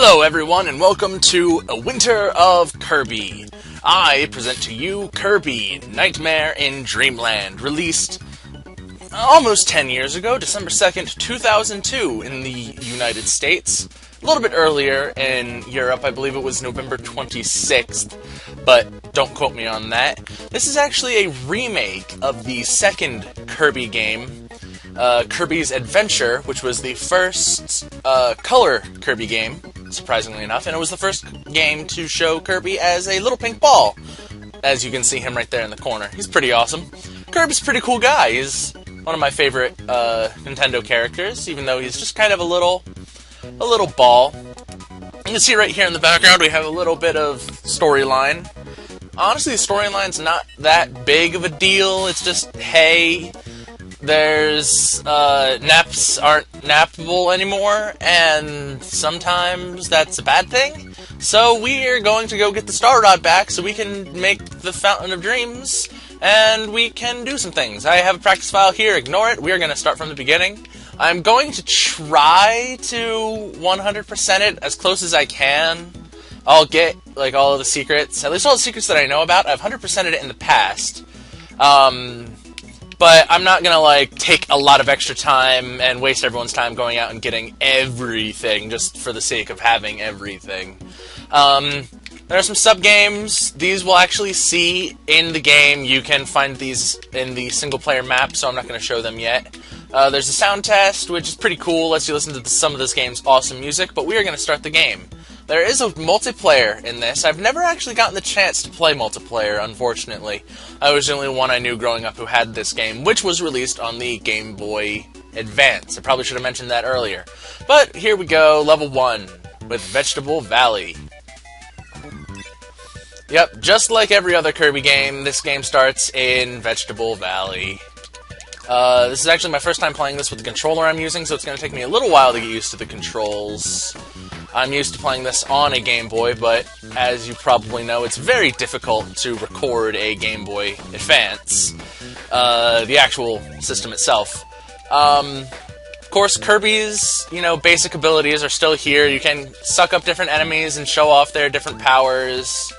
Hello everyone, and welcome to Winter of Kirby. I present to you Kirby, Nightmare in Dreamland, released almost 10 years ago, December 2nd, 2002 in the United States. A little bit earlier in Europe, I believe it was November 26th, but don't quote me on that. This is actually a remake of the second Kirby game, Kirby's Adventure, which was the first color Kirby game, surprisingly enough, and it was the first game to show Kirby as a little pink ball, as you can see him right there in the corner. He's pretty awesome. Kirby's a pretty cool guy. He's one of my favorite Nintendo characters, even though he's just kind of a little ball. You can see right here in the background we have a little bit of storyline. Honestly, the storyline's not that big of a deal. It's just, hey, there's naps aren't nappable anymore, and sometimes that's a bad thing. So we're going to go get the Star Rod back so we can make the Fountain of Dreams, and we can do some things. I have a practice file here, ignore it. We are going to start from the beginning. I'm going to try to 100% it as close as I can. I'll get like all of the secrets, at least all the secrets that I know about. I've 100%ed it in the past. But I'm not going to, like, take a lot of extra time and waste everyone's time going out and getting everything just for the sake of having everything. There are some sub-games. These we'll actually see in the game. You can find these in the single-player map, so I'm not going to show them yet. There's a sound test, which is pretty cool. Lets you listen to some of this game's awesome music, but we are going to start the game. There is a multiplayer in this. I've never actually gotten the chance to play multiplayer, unfortunately. I was the only one I knew growing up who had this game, which was released on the Game Boy Advance. I probably should have mentioned that earlier. But here we go, level 1, with Vegetable Valley. Yep, just like every other Kirby game, this game starts in Vegetable Valley. This is actually my first time playing this with the controller I'm using, so it's going to take me a little while to get used to the controls. I'm used to playing this on a Game Boy, but as you probably know, it's very difficult to record a Game Boy Advance, the actual system itself. Of course, Kirby's, basic abilities are still here. You can suck up different enemies and show off their different powers.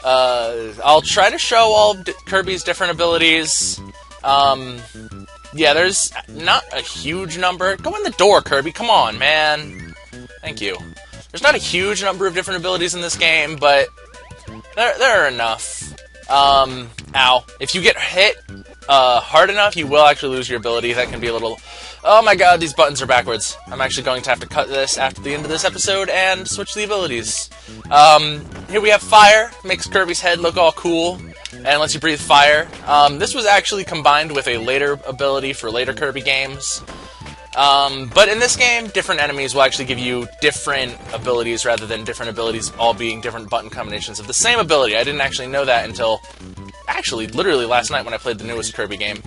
I'll try to show all of Kirby's different abilities. Yeah, there's not a huge number. Go in the door, Kirby. Come on, man. Thank you. There's not a huge number of different abilities in this game, but there are enough. Ow. If you get hit hard enough, you will actually lose your ability. That can be a little... Oh my god, these buttons are backwards. I'm actually going to have to cut this after the end of this episode and switch the abilities. Here we have Fire. Makes Kirby's head look all cool and lets you breathe fire. This was actually combined with a later ability for later Kirby games. But in this game, different enemies will actually give you different abilities rather than different abilities all being different button combinations of the same ability. I didn't actually know that until, actually, literally last night when I played the newest Kirby game.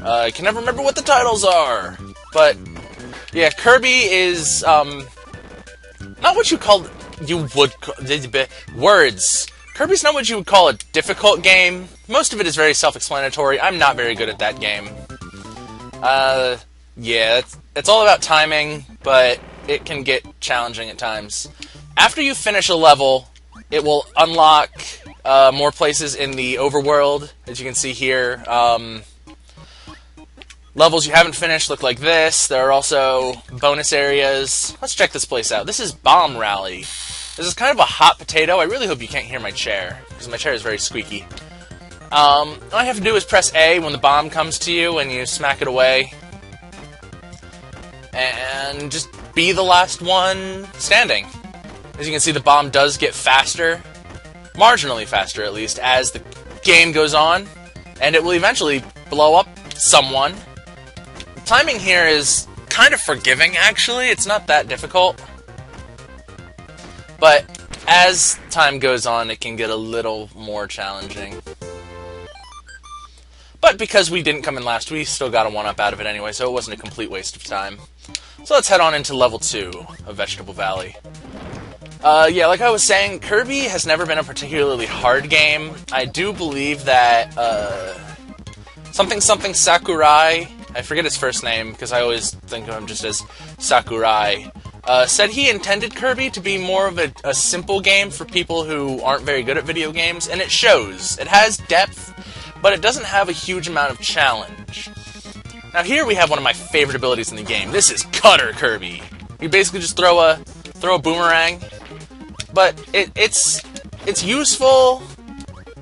I can never remember what the titles are, but yeah, Kirby is, not what you would call, words. Kirby's not what you would call a difficult game. Most of it is very self-explanatory. I'm not very good at that game. Yeah, it's all about timing, but it can get challenging at times. After you finish a level, it will unlock more places in the overworld, as you can see here. Levels you haven't finished look like this. There are also bonus areas. Let's check this place out. This is Bomb Rally. This is kind of a hot potato. I really hope you can't hear my chair, because my chair is very squeaky. All I have to do is press A when the bomb comes to you, and you smack it away. And just be the last one standing. As you can see, the bomb does get faster. Marginally faster, at least, as the game goes on. And it will eventually blow up someone. The timing here is kind of forgiving, actually. It's not that difficult. But as time goes on, it can get a little more challenging. But because we didn't come in last, we still got a 1-up out of it anyway, so it wasn't a complete waste of time. So let's head on into level 2 of Vegetable Valley. Yeah, like I was saying, Kirby has never been a particularly hard game. I do believe that, Something Sakurai I forget his first name because I always think of him just as Sakurai, said he intended Kirby to be more of a simple game for people who aren't very good at video games, and it shows. It has depth, but it doesn't have a huge amount of challenge. Now here we have one of my favorite abilities in the game. This is Cutter Kirby. You basically just throw a boomerang, but it's useful,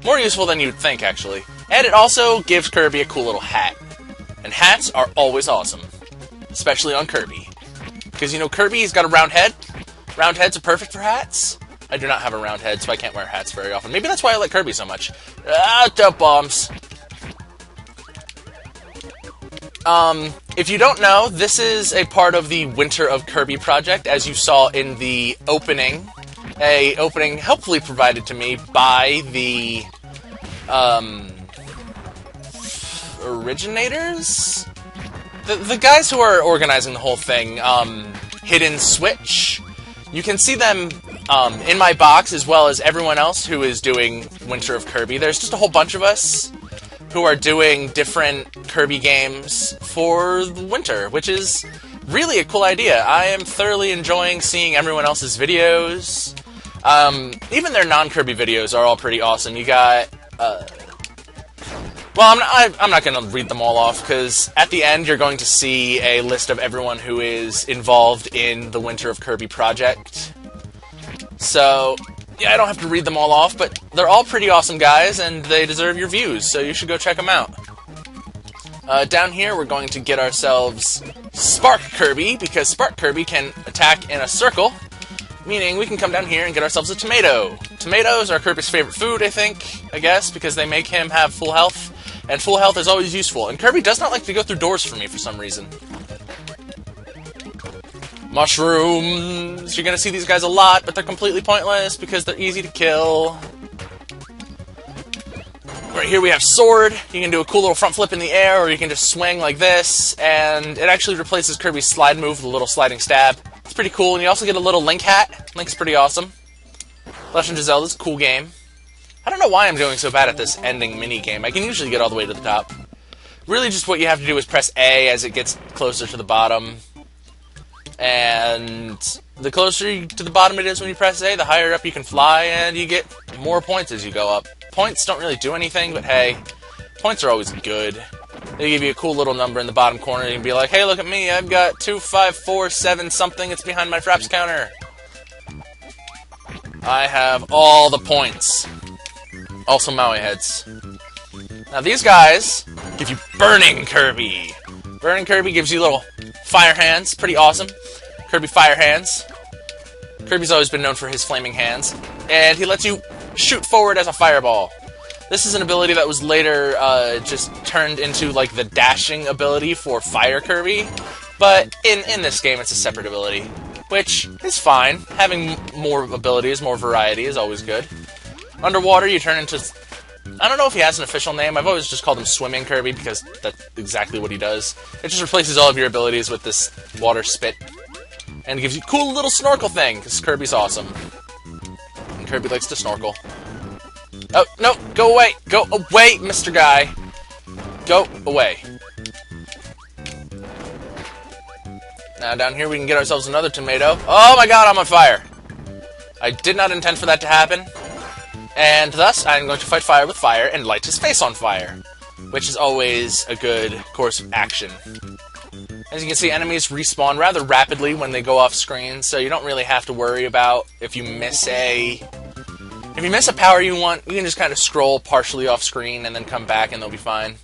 more useful than you'd think actually. And it also gives Kirby a cool little hat. And hats are always awesome, especially on Kirby. Because, you know, Kirby's got a round head. Round heads are perfect for hats. I do not have a round head, so I can't wear hats very often. Maybe that's why I like Kirby so much. Dump bombs. If you don't know, this is a part of the Winter of Kirby project, as you saw in the opening. A opening helpfully provided to me by the, originators? The guys who are organizing the whole thing, Hidden Switch. You can see them in my box, as well as everyone else who is doing Winter of Kirby. There's just a whole bunch of us who are doing different Kirby games for the winter, which is really a cool idea. I am thoroughly enjoying seeing everyone else's videos. Even their non-Kirby videos are all pretty awesome. You got, well, I'm not going to read them all off, because at the end you're going to see a list of everyone who is involved in the Winter of Kirby project. So, yeah, I don't have to read them all off, but they're all pretty awesome guys, and they deserve your views, so you should go check them out. Down here, we're going to get ourselves Spark Kirby, because Spark Kirby can attack in a circle, meaning we can come down here and get ourselves a tomato. Tomatoes are Kirby's favorite food, I guess, because they make him have full health, and full health is always useful. And Kirby does not like to go through doors for me for some reason. Mushrooms! You're gonna see these guys a lot, but they're completely pointless because they're easy to kill. Right here we have Sword. You can do a cool little front flip in the air, or you can just swing like this, and it actually replaces Kirby's slide move with a little sliding stab. It's pretty cool, and you also get a little Link hat. Link's pretty awesome. Legend of Zelda's a cool game. I don't know why I'm doing so bad at this ending mini-game. I can usually get all the way to the top. Really just what you have to do is press A as it gets closer to the bottom. And the closer to the bottom it is when you press A, the higher up you can fly, and you get more points as you go up. Points don't really do anything, but hey, points are always good. They give you a cool little number in the bottom corner, and you can be like, hey, look at me, I've got 2547 something, it's behind my fraps counter. I have all the points. Also Maui heads. Now these guys give you Burning Kirby. Burning Kirby gives you little fire hands, pretty awesome. Kirby fire hands. Kirby's always been known for his flaming hands. And he lets you shoot forward as a fireball. This is an ability that was later just turned into like the dashing ability for Fire Kirby. But in this game it's a separate ability, which is fine. Having more abilities, more variety is always good. Underwater you turn into... I don't know if he has an official name. I've always just called him Swimming Kirby because that's exactly what he does. It just replaces all of your abilities with this water spit. And it gives you a cool little snorkel thing, because Kirby's awesome. And Kirby likes to snorkel. Oh, no, go away! Go away, Mr. Guy! Go away. Now down here we can get ourselves another tomato. Oh my god, I'm on fire! I did not intend for that to happen. And thus, I'm going to fight fire with fire and light his face on fire, which is always a good course of action. As you can see, enemies respawn rather rapidly when they go off screen, so you don't really have to worry about if you miss a power you want. You can just kind of scroll partially off screen and then come back and they'll be fine.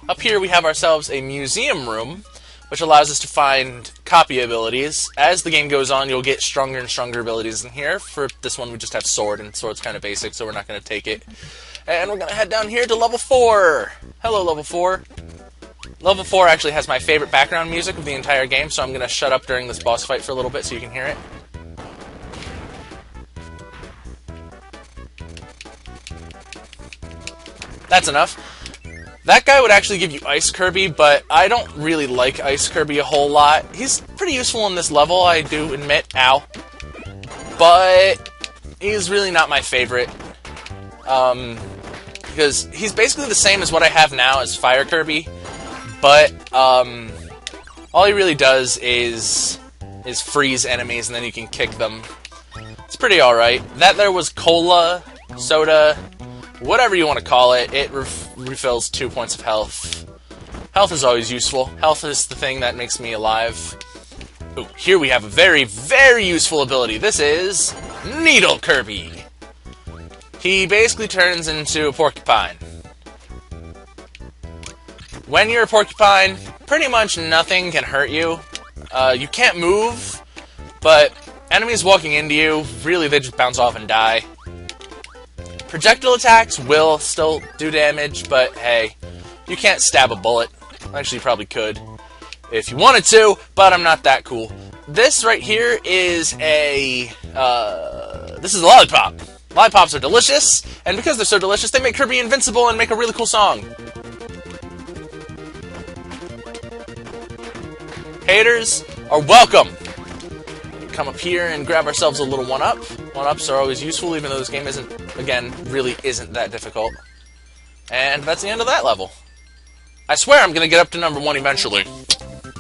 Up here we have ourselves a museum room, which allows us to find copy abilities. As the game goes on, you'll get stronger and stronger abilities in here. For this one, we just have Sword, and Sword's kind of basic, so we're not going to take it. And we're going to head down here to level 4. Hello, level 4. Level 4 actually has my favorite background music of the entire game, so I'm going to shut up during this boss fight for a little bit so you can hear it. That's enough. That guy would actually give you Ice Kirby, but I don't really like Ice Kirby a whole lot. He's pretty useful in this level, I do admit. Ow. But he's really not my favorite. Because he's basically the same as what I have now as Fire Kirby, but all he really does is freeze enemies, and then you can kick them. It's pretty alright. That there was cola, soda, whatever you want to call it. It refills 2 points of health. Health is always useful. Health is the thing that makes me alive. Ooh, here we have a very, very useful ability. This is Needle Kirby. He basically turns into a porcupine. When you're a porcupine, pretty much nothing can hurt you. You can't move, but enemies walking into you, really they just bounce off and die. Projectile attacks will still do damage, but hey, you can't stab a bullet. Actually, you probably could if you wanted to, but I'm not that cool. This right here is a lollipop. Lollipops are delicious, and because they're so delicious, they make Kirby invincible and make a really cool song. Haters are welcome. Come up here and grab ourselves a little 1-up. 1-ups are always useful, even though this game really isn't that difficult. And that's the end of that level. I swear I'm gonna get up to number 1 eventually.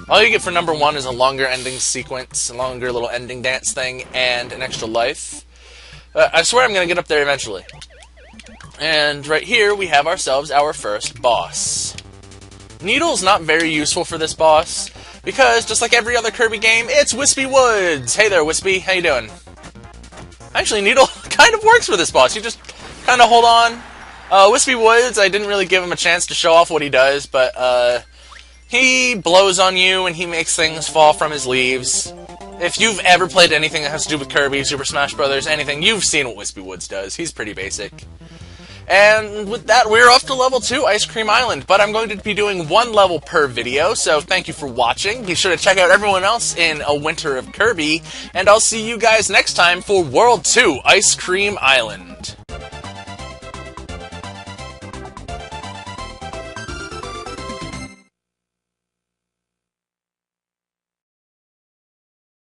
All you get for number 1 is a longer ending sequence, a longer little ending dance thing, and an extra life. I swear I'm gonna get up there eventually. And right here we have ourselves our first boss. Needle's not very useful for this boss, because just like every other Kirby game, it's Wispy Woods! Hey there, Wispy, how you doing? Actually, Needle kind of works for this boss. You just kind of hold on. Wispy Woods, I didn't really give him a chance to show off what he does, but he blows on you and he makes things fall from his leaves. If you've ever played anything that has to do with Kirby, Super Smash Bros., anything, you've seen what Wispy Woods does. He's pretty basic. And with that, we're off to level 2, Ice Cream Island. But I'm going to be doing 1 level per video, so thank you for watching. Be sure to check out everyone else in A Winter of Kirby, and I'll see you guys next time for World 2, Ice Cream Island.